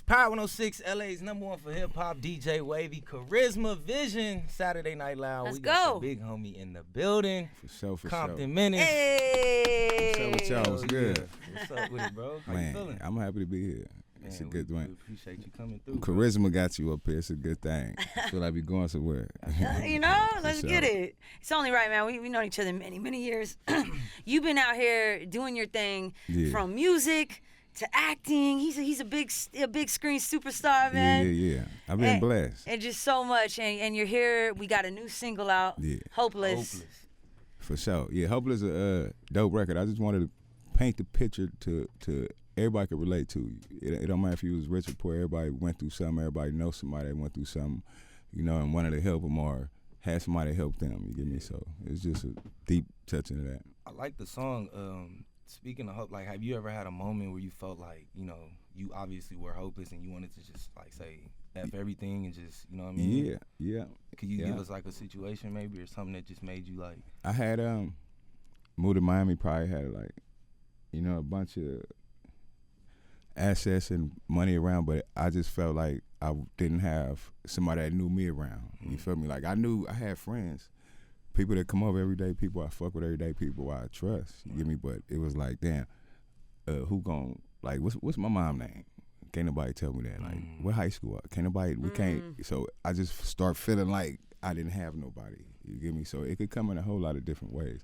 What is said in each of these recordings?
Power 106, LA's #1 for hip hop, DJ Wavy, Charisma Vision, Saturday Night Loud. Let's We got go. the big homie in the building. For sure, for Compton sure. Menace. Hey. What's up with y'all? What's Hell good? yeah. What's up with it, bro? How Man, you feeling? I'm happy to be here. It's a Man, good we thing. appreciate you coming through. bro. Charisma got you up here. It's a good thing. I feel like we going somewhere. You know, let's For get sure. it. It's only right, man. We've known each other many, many years. You've been out here doing your thing Yeah. from music to acting. He's a big screen superstar, man. Yeah. I've been And- blessed. And just so much. And you're here. We got a new single out. Yeah. Hopeless. Hopeless. For sure. Yeah, Hopeless is a dope record. I just wanted to paint the picture to everybody could relate to. It don't matter if you was rich or poor. Everybody went through something. Everybody knows somebody that went through something, and wanted to help them or had somebody help them. You get me? So it's just a deep touching of that. I like the song. Speaking of hope, like, have you ever had a moment where you felt like, you obviously were hopeless and you wanted to just, like, say, F everything and just, you know what I mean? Yeah. Could you Yeah. give us, like, a situation maybe or something that just made you, like, I had moved to Miami, probably had like, a bunch of assets and money around, but I just felt like I didn't have somebody that knew me around. You feel me? Like I had friends, people that come over every day, people I fuck with every day, people I trust. You get me? But it was like, damn, who gon' like what's my mom name? Can't nobody tell me that. Like, what high school? Can't nobody? We can't. So I just start feeling like I didn't have nobody. You get me? So it could come in a whole lot of different ways.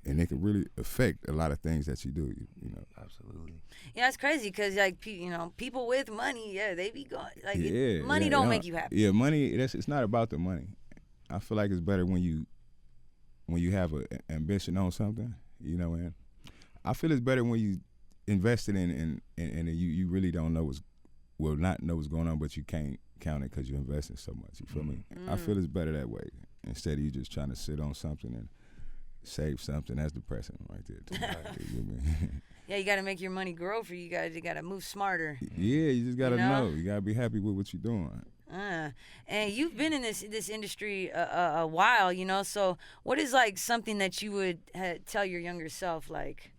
And it could really affect a lot of things that you do, you know. Absolutely. Yeah, it's crazy because, like, people with money, yeah, they be going. Like, money Yeah, don't make you happy. Yeah, money. It's not about the money. I feel like it's better when you have an ambition on something, And I feel it's better when you invested in and you really don't know not know what's going on, but you can't count it because you're investing so much. You feel me? I feel it's better that way instead of you just trying to sit on something and save something. That's depressing right there too. You get me? Yeah, you got to make your money grow for you guys. You got to move smarter. Yeah, you just gotta You know? know. You gotta be happy with what you're doing. And you've been in this industry a while, So what is like something that you would tell your younger self, like,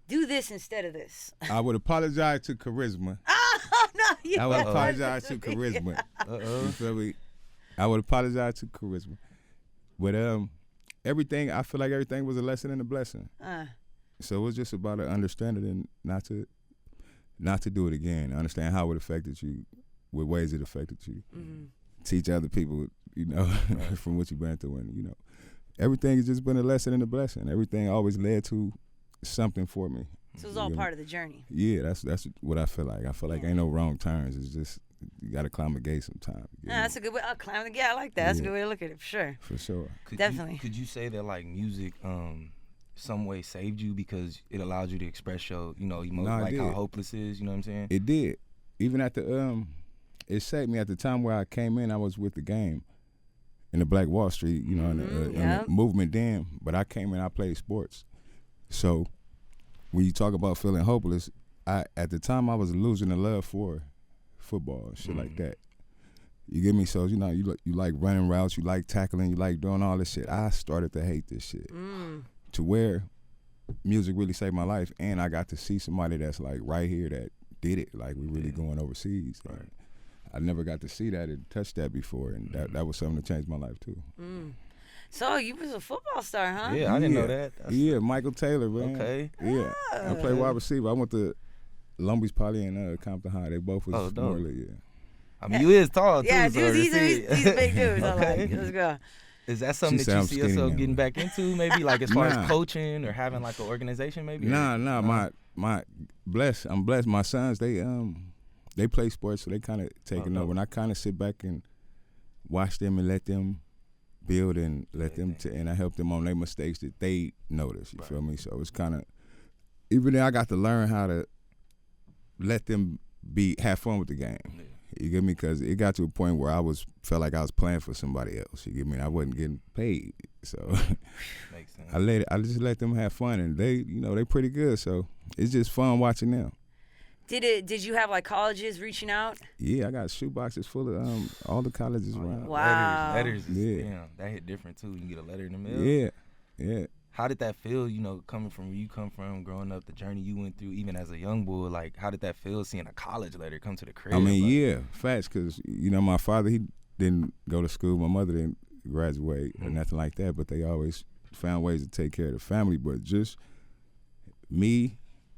do this instead of this? I would apologize to Charisma. Oh no, you I would have apologize to Charisma. You feel me? I would apologize to Charisma. But I feel like everything was a lesson and a blessing. So it was just about an understanding and not to do it again. Understand how it affected you, what ways it affected you. Teach other people, from what you've been through, and everything has just been a lesson and a blessing. Everything always led to something for me. So it's all part of the journey. Yeah, that's what I feel like. I feel like ain't no wrong turns. It's just you got to climb a gate sometime. That's a good way. I'll climb the gate. I like that. That's a good way to look at it, for sure. For sure. Definitely. Could you say that, like, music some way saved you because it allowed you to express your, emotions, like how hopeless is, you know what I'm saying? It did. Even at the it saved me at the time where I came in. I was with the game in the Black Wall Street, in the movement then. But I came in. I played sports. So when you talk about feeling hopeless, at the time I was losing the love for football and shit like that. You get me? So you like running routes, you like tackling, you like doing all this shit. I started to hate this shit to where music really saved my life, and I got to see somebody that's like right here that did it. Like we really going overseas. Right. And I never got to see that and touch that before, and that was something that changed my life too. So you was a football star, huh? Yeah, I didn't know that. Yeah, Michael Taylor, man. Okay. Yeah, I played wide receiver. I went to Long Beach Poly and Compton High. They both was dope. yeah. I mean, you is tall, too. Yeah, so dudes, he's big dudes. I like Okay. it. Let's go. Is that something She that said you I'm see skinny yourself now. getting back into, maybe, like as far Nah. as coaching or having like an organization, maybe? Nah. I'm blessed. My sons, they play sports, so they kind of taking over, and I kind of sit back and watch them and let them build and let them and I help them on their mistakes that they notice. You feel me? So it's kind of even then I got to learn how to let them have fun with the game. Yeah. You get me? Because it got to a point where felt like I was playing for somebody else. You get me? And I wasn't getting paid, so Makes sense. I just let them have fun, and they pretty good. So it's just fun watching them. Did you have like colleges reaching out? Yeah, I got shoeboxes full of all the colleges around. Wow. Letters. Yeah. Damn, that hit different too. You can get a letter in the mail. Yeah. how did that feel, you know, coming from where you come from, growing up, the journey you went through, even as a young boy? Like, how did that feel seeing a college letter come to the crib? I mean, like, yeah, facts, because, you know, my father, he didn't go to school. My mother didn't graduate or nothing like that, but they always found ways to take care of the family. But just me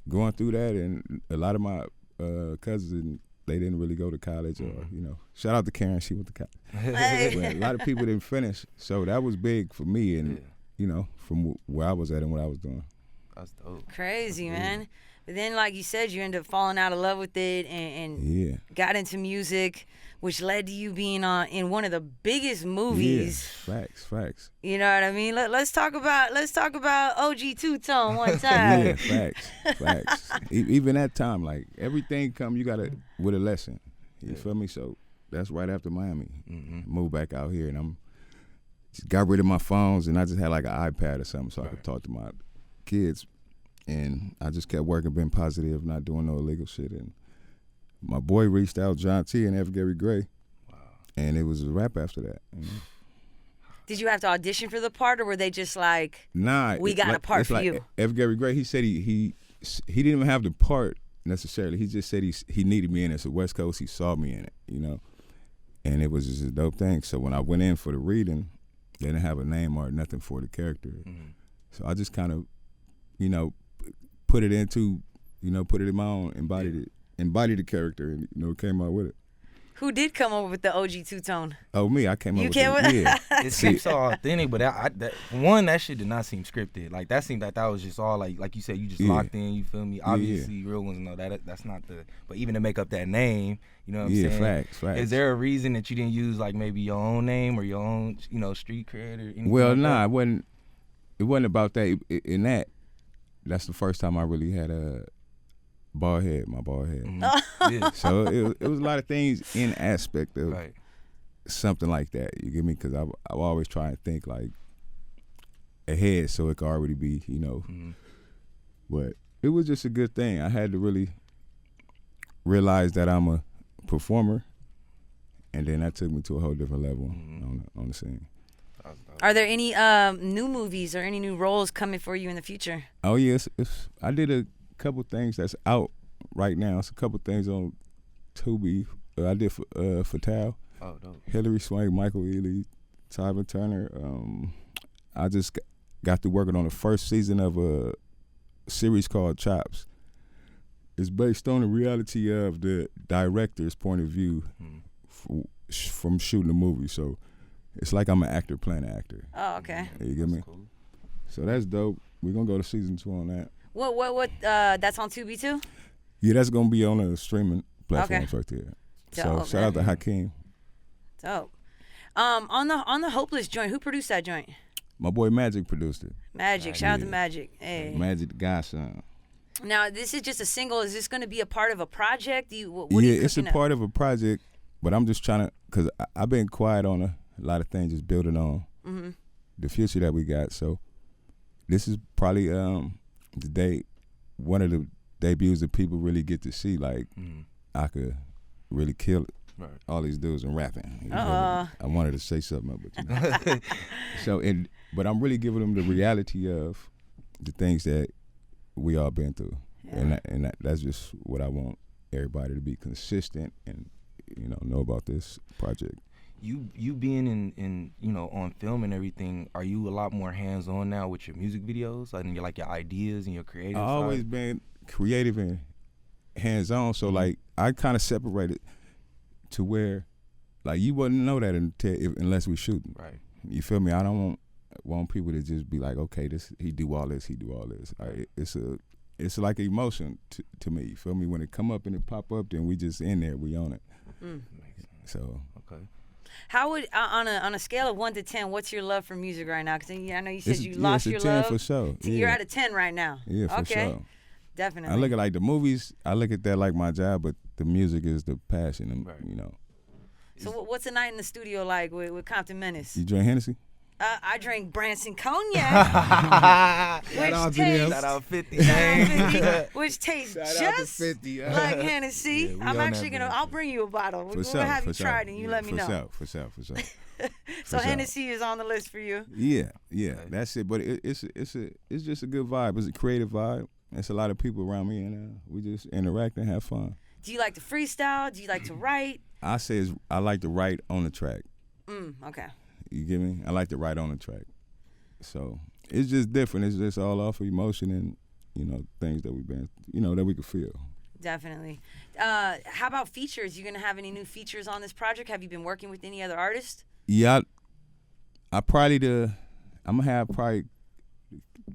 going through that, and a lot of my cousins, they didn't really go to college, or, you know, shout out to Karen, she went to college. But a lot of people didn't finish, so that was big for me, and you know, from where I was at and what I was doing. That's dope. Crazy, man. But then, like you said, you ended up falling out of love with it, and got into music, which led to you being in one of the biggest movies. Yeah, facts. You know what I mean? Let's talk about OG2 Tone one time. Yeah, facts. Even that time, like, everything you gotta with a lesson. You feel me? So that's right after Miami. Moved back out here, and just got rid of my phones, and I just had like an iPad or something so I could talk to my kids. And I just kept working, being positive, not doing no illegal shit. And my boy reached out, John T. and F. Gary Gray, and it was a rap after that. You know? Did you have to audition for the part, or were they just like, nah, we got a part for you? F. Gary Gray, he said he didn't even have the part necessarily. He just said he needed me in it. So West Coast, he saw me in it, you know. And it was just a dope thing. So when I went in for the reading, they didn't have a name or nothing for the character. So I just kind of, you know, put it in my own, embodied the character, and, you know, came out with it. Who did come up with the OG2 Tone? Oh, me. I came up with it. You came with it? It seems so authentic, but that shit did not seem scripted. Like, that seemed like that was just all like you said, you just locked in. You feel me? Obviously, real ones know that's not the. But even to make up that name, you know what I'm saying? Facts. Is there a reason that you didn't use like maybe your own name or your own, you know, street cred or anything? Well, like nah, that? it wasn't about that. In that, that's the first time I really had a bald head. My bald head. So it was a lot of things in aspect of something like that. You get me? Because I always try and think like ahead, so it could already be, you know. But it was just a good thing. I had to really realize that I'm a performer, and then that took me to a whole different level on the scene. Are there any new movies or any new roles coming for you in the future? Oh yes, I did a couple things that's out right now. It's a couple things on Tubi. I did for Tal. Oh, dope. Hillary Swank, Michael Ealy, Tyler Turner. I just got to working on the first season of a series called Chops. It's based on the reality of the director's point of view from shooting a movie. So it's like I'm an actor playing an actor. Oh, okay. You get me? Cool. So that's dope. We're gonna go to season 2 on that. What? That's on Tubi too? Yeah, that's gonna be on a streaming platform right there. Dope, so shout out to Hakeem. Dope. On the Hopeless joint, who produced that joint? My boy Magic produced it. Magic, shout out to Magic. Hey. Magic the godson. Now this is just a single. Is this gonna be a part of a project? What It's a part of a project, but I'm just trying to, cause I've been quiet on a lot of things, just building on the future that we got. So this is probably one of the debuts that people really get to see. Like I could really kill it. Right. All these dudes and rapping. I wanted to say something, but but I'm really giving them the reality of the things that we all been through, and that's just what I want everybody to be consistent and know about this project. You being in on film and everything, are you a lot more hands on now with your music videos and your ideas and your creative I've side? always been creative and hands on, so like I kind of separated to where like you wouldn't know that unless we shooting. Right. You feel me? I don't want people to just be like, okay, he do all this. Like, it's like emotion to me. You feel me? When it come up and it pop up, then we just in there, we own it. So okay. How would on a scale of 1 to 10, what's your love for music right now? Because I know you said you lost your 10 love. For sure. You're at a 10 right now. Yeah, for sure. Definitely. I look at like the movies. I look at that like my job, but the music is the passion, and So what's a night in the studio like with Compton Menace? You drink Hennessy? I drink Branson cognac, Shout out 50, man. which tastes Shout out to just 50, like Hennessy. Yeah, we I'm on actually that gonna. bitch. I'll bring you a bottle. We're For gonna have sure, you for try sure. it and you let me know. For sure. So Hennessy is on the list for you. Yeah, that's it. But it's just a good vibe. It's a creative vibe. It's a lot of people around me, and we just interact and have fun. Do you like to freestyle? Do you like to write? I I like to write on the track. Okay. You get me? I like to write on the track. So it's just different. It's just all off of emotion and things that we've been that we could feel. Definitely. How about features? You gonna have any new features on this project? Have you been working with any other artists? Yeah, I'm gonna probably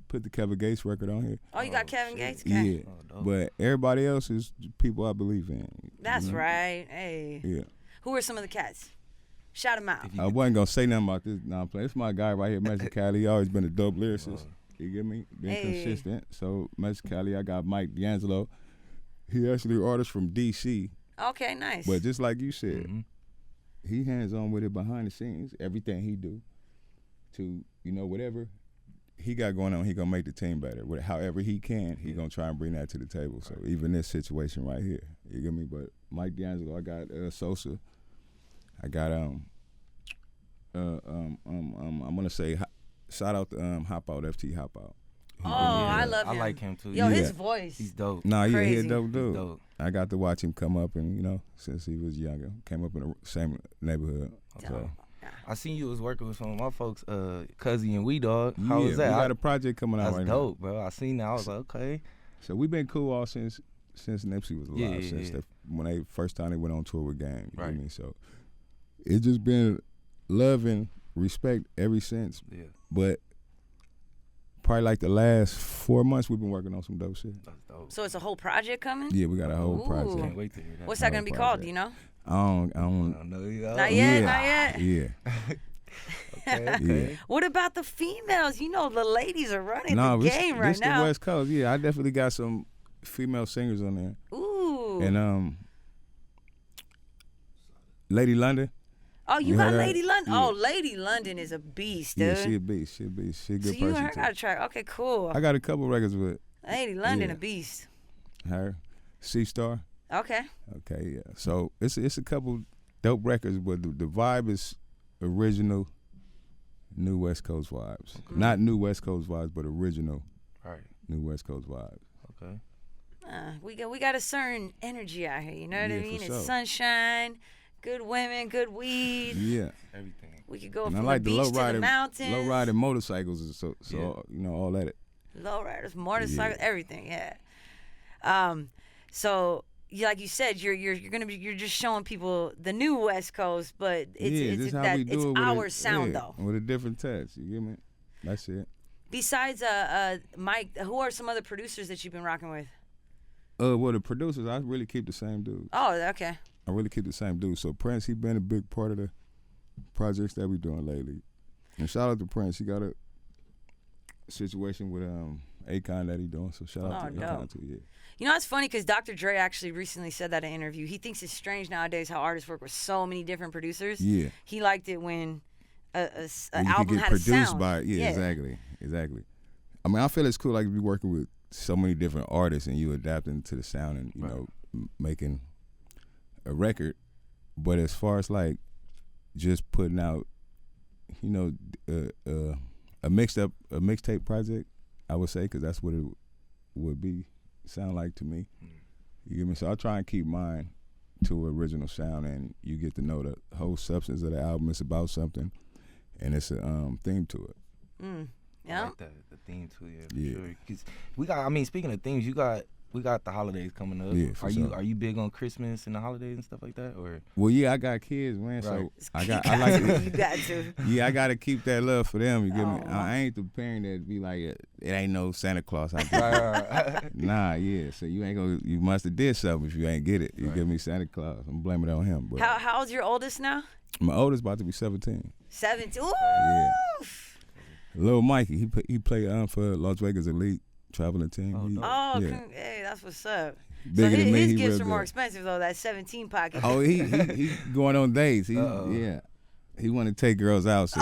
put the Kevin Gates record on here. Oh, you got Kevin shit. Gates? Okay. Yeah, but everybody else is people I believe in. That's right. Hey. Yeah. Who are some of the cats? Shout them out. I wasn't gonna say nothing about this. Nah, I'm playing. It's my guy right here, Magic Cali. He always been a dope lyricist. You get me? Been consistent. So Magic Cali, I got Mike D'Angelo. He actually an artist from DC. Okay, nice. But just like you said, he hands on with it behind the scenes. Everything he do to whatever he got going on, he gonna make the team better. However he can, he gonna try and bring that to the table. So even this situation right here, you get me? But Mike D'Angelo, I got Sosa. I got I'm gonna say shout out to Hop Out, FT Hop Out. I love him. I like him too. Yo, his voice. He's dope. Nah, yeah, he a Crazy. dope dude. He's dope. I got to watch him come up and since he was younger, came up in the same neighborhood. So I seen you was working with some of my folks, Cuzzy and Wee Dog. How was that? We got a project coming out That's right dope, bro. I seen that. I was like, okay. So we've been cool all since Nipsey was alive. Yeah. When they first time they went on tour with Game. You Right. know me? So it's just been love and respect ever since. Yeah. But probably like the last 4 months we've been working on some dope shit. That's dope. So it's a whole project coming? Yeah, we got a whole Ooh. project. Can't wait to hear that. What's that going to be called? project. Do you know? I don't I don't know. Not yet, not yet. Yeah. Okay. What about the females? You know the ladies are running the This game right now. the West Coast. Yeah, I definitely got some female singers on there. Ooh. And Lady London. Oh, you You got heard that? Lady London? Yeah. Oh, Lady London is a beast, dude. Yeah, she a beast. She a beast. She a good so you and person her too. got a track. Okay, cool. I got a couple records with Lady London, Yeah. a beast. her. C-Star. Okay. Okay, yeah. So it's a couple dope records, but the vibe is original new West Coast vibes. Not new West Coast vibes, but original Right. new West Coast vibes. Okay. We got a certain energy out here. You know what I Yeah, mean? for It's sure. sunshine, good women, good weed. Yeah. Everything. We could go And I from like the the beach to the mountains. low riding motorcycles, and so Yeah. all that. Lowriders, motorcycles, everything. Yeah. So like you said, you're just showing people the new West Coast, but it's how we do it's it with our a, sound yeah, though. with a different touch. You get me? That's it. Besides Mike, who are some other producers that you've been rocking with? Well, the producers, I really keep the same dude. Oh, okay. I really keep the same dude. So Prince, he been a big part of the projects that we doing lately. And shout out to Prince. He got a situation with Akon that he doing. So shout out to dope. Akon too. Yeah. You know, it's funny because Dr. Dre actually recently said that in an interview. He thinks it's strange nowadays how artists work with so many different producers. Yeah. He liked it when an And you album can get had produced a sound. by exactly. I mean, I feel it's cool like be working with so many different artists and you adapting to the sound and you know making a record. But as far as like just putting out, you know, a mixtape project, I would say, because that's what it would sound like to me. You get me? So I try and keep mine to original sound, and you get to know the whole substance of the album. It's about something, and it's a theme to it. Yeah. I like the theme too, yeah, for Yeah. sure. 'Cause we got, I mean, speaking of themes, we got the holidays coming up. Yeah, for sure. Are you big on Christmas and the holidays and stuff like that, or? Well, yeah, I got kids, man. Right. So I You got to. Yeah, I gotta keep that love for them. You get me? Oh. I ain't the parent that be like, it ain't no Santa Claus out Right, there. right. Nah, yeah. So you must have did something if you ain't get it. You Right. give me Santa Claus. I'm blaming it on him. But How old's your oldest now? my oldest about to be 17. 17. Ooh. Yeah. Lil Mikey, he played for Las Vegas Elite traveling team. Oh, He- dope. Oh, yeah. Hey, that's what's up. Bigger so than me, his he gifts real are more good. expensive though. That 17 pocket. Oh, he going on dates. Uh-oh. Yeah. He want to take girls out, so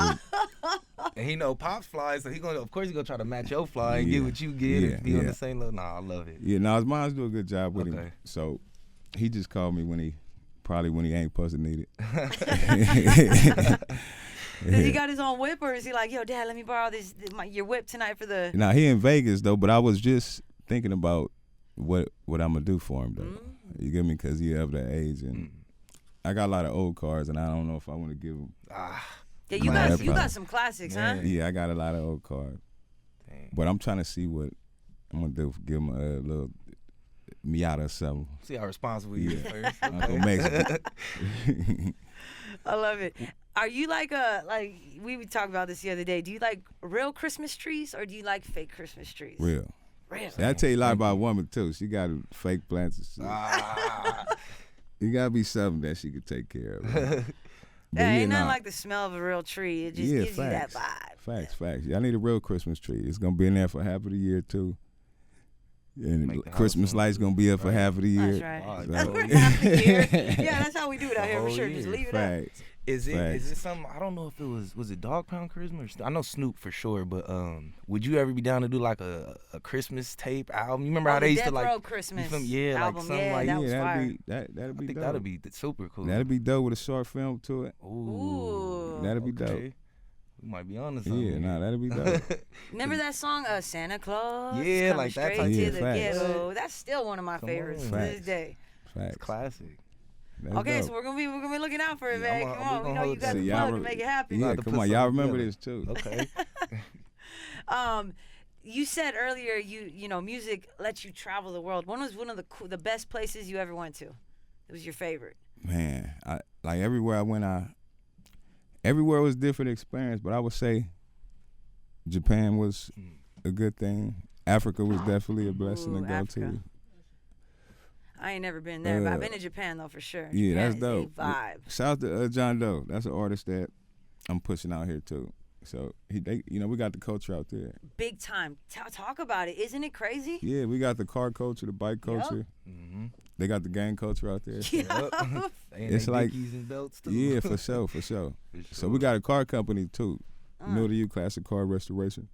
And he know Pop's fly, so of course he gonna try to match your fly and get what you get and be on the same level. Nah, I love it. Yeah, his mom's do a good job with him. So he just called me when he ain't supposed to need it. Does he got his own whip, or is he like, yo, Dad, let me borrow your whip tonight for the... Nah, he in Vegas, though, but I was just thinking about what I'm going to do for him, though. You get me? Because he of that age, and I got a lot of old cars, and I don't know if I want to give him... Yeah, you got some classics, huh? Yeah, I got a lot of old cars. Dang. But I'm trying to see what I'm going to do. Give him a little Miata or something. See how responsible he is first. Uncle Mexican. I love it. Are you like we talked about this the other day? Do you like real Christmas trees or do you like fake Christmas trees? Real. See, I tell you a lot about a woman too. She got fake plants and shit. You gotta be something that she could take care of. Ain't nothing like the smell of a real tree. It just gives you that vibe. Facts. I need a real Christmas tree. It's gonna be in there for half of the year too. And Christmas lights gonna be up for half of the year. That's right. That's half of the year. Yeah, that's how we do it out here for sure. Just leave it up. Is it something? I don't know if it was it Dog Pound Christmas? I know Snoop for sure, but would you ever be down to do like a Christmas tape album? You remember how they used to like Death Row Christmas album? Like something like that was fire. That'd be dope. That'd be super cool. That'd be dope with a short film to it. Ooh. That'd be dope. We might be on to something. Yeah, that'd be dope. Remember that song, Santa Claus? Yeah, like that straight type to the ghetto. That's still one of my favorites to this day. Facts. It's classic. That's dope. So we're gonna be looking out for it, man. Come on, we know you got the plug to make it happen. Yeah, come on, y'all remember this too. Okay. You said earlier you know music lets you travel the world. When was one of the best places you ever went to? It was your favorite. Man, like everywhere I went, everywhere was a different experience, but I would say Japan was a good thing. Africa was definitely a blessing to go to. I ain't never been there, but I've been to Japan though for sure. Yeah, Japan that's dope. Vibe. Shout out to John Doe. That's an artist that I'm pushing out here too. So we got the culture out there. Big time. Talk about it. Isn't it crazy? Yeah, we got the car culture, the bike culture. Mm-hmm. They got the gang culture out there. Yep. It's like and belts too. Yeah, for sure. So we got a car company too. New to you, classic car restoration.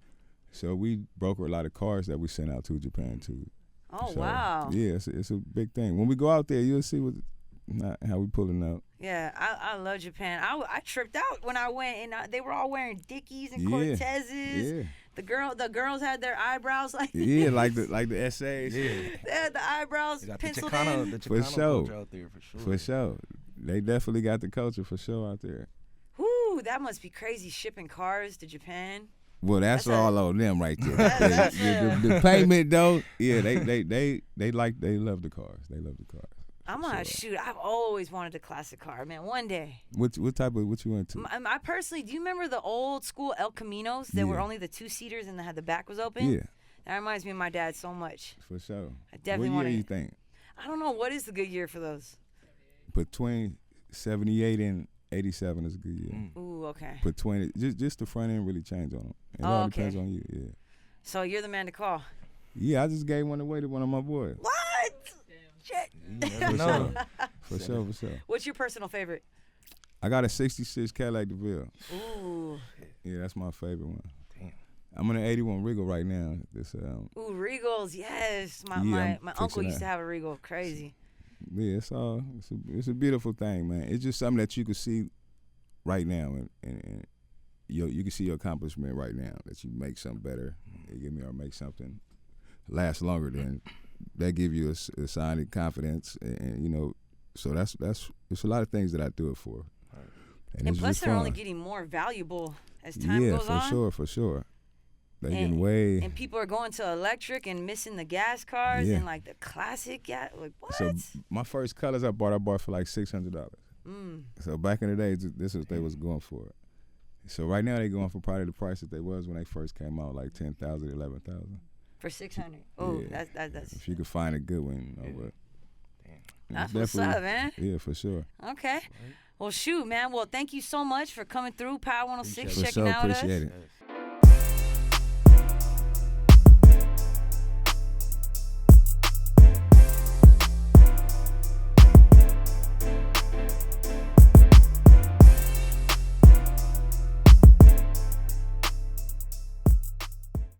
So we broker a lot of cars that we send out to Japan too. Oh, so, wow. Yeah, it's a big thing. When we go out there, you'll see how we pulling out. Yeah, I love Japan. I tripped out when I went, and they were all wearing Dickies and Cortezes. Yeah. The girls had their eyebrows like like the essays. Yeah. They had the eyebrows penciled in. The Chicano culture out there for sure. For sure. They definitely got the culture for sure out there. Whoo, that must be crazy shipping cars to Japan. Well, that's all on them right there. The payment though, yeah, they love the cars. They love the cars. I'm gonna shoot. I've always wanted a classic car, man. One day. What type of what you went to? I personally, do you remember the old school El Caminos that were only the 2-seaters and the back was open? Yeah. That reminds me of my dad so much. For sure. I definitely want to. What year you think? I don't know. What is the good year for those? Between 78 and 87 is a good year. Ooh, okay. But 20, just the front end really changed on them. It all depends on you, yeah. So you're the man to call. Yeah, I just gave one away to one of my boys. What? Shit. For sure. What's your personal favorite? I got a 66 Cadillac DeVille. Ooh. Yeah, that's my favorite one. Damn. I'm in an 81 Regal right now. Ooh, Regals, yes. My uncle used to have a Regal. Crazy. Yeah, it's a beautiful thing, man. It's just something that you can see right now, and you can see your accomplishment right now. That you make something better, or make something last longer. Than that give you a sign of confidence, and so that's it's a lot of things that I do it for. And plus, they're only getting more valuable as time goes on. Yeah, for sure. They getting way. And people are going to electric and missing the gas cars and like the classic. Yeah, like what? So my first colors I bought for like $600. So back in the day, this is what they was going for. So right now they going for probably the price that they was when they first came out, like $10,000, $11,000. For $600. Oh, yeah. That's. If you could find a good one, That's what's up, man. Yeah, for sure. Okay. Well, shoot, man. Well, thank you so much for coming through Power 106, checking out us. Appreciate it.